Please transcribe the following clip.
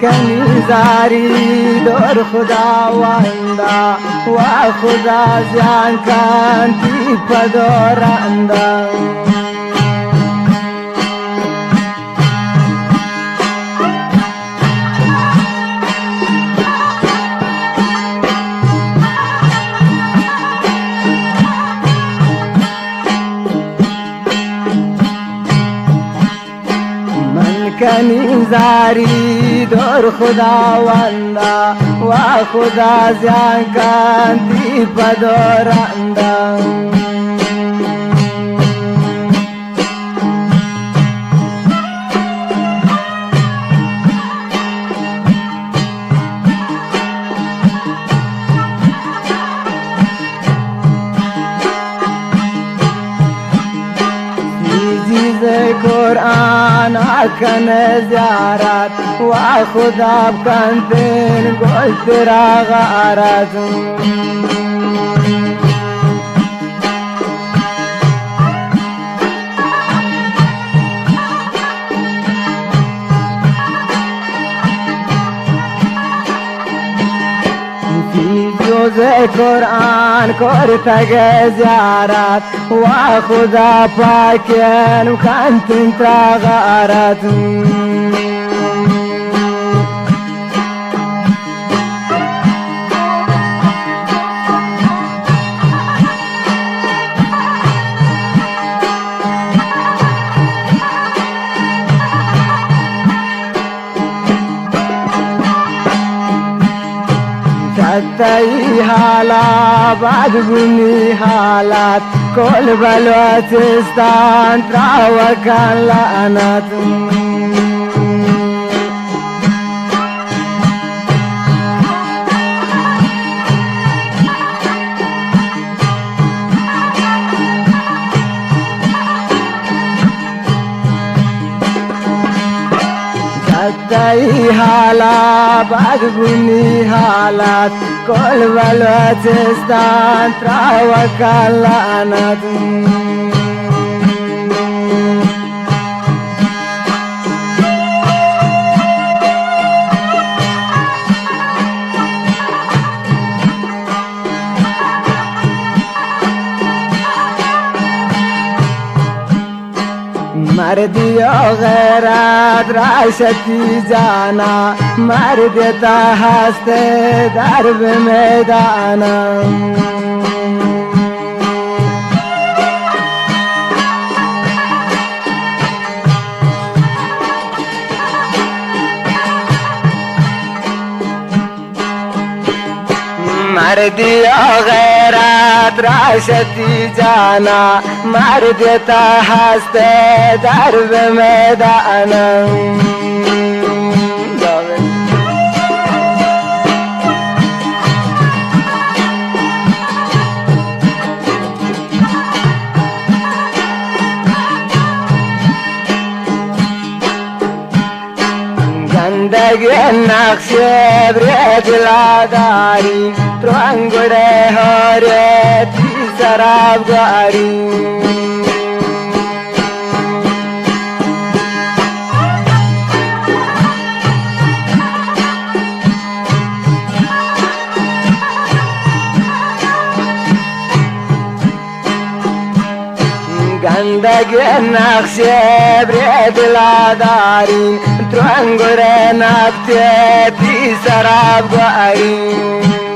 کنیزاری دور خداوندا و خدا زیان کانتی پدورندا کنیزاری دور خداوندا و خدا زیان کانتی پدورندا قرآن اکن زیارت و خدا بکندین گل ترا غارت قرآن کرتگ زیارت و خدا پاکن و کانتین ترا غارت تی حالا بعد بنی حالات کل بلوچستان تراوکان لعنت تی حالا بعد بنی حالات کل بلوچستان تراوکان لعنت مردی و غیرت راشتی جانا مرد تا هست درب میدانا مردی و غیرت راشتی جانا مرد تا هست درب میدانا گندگی نقش برید لاداری ترنگوڑے ہو ریتی سراب گاری گندگی نقش برید لاداری ترنگوڑے نقش تی سراب گاری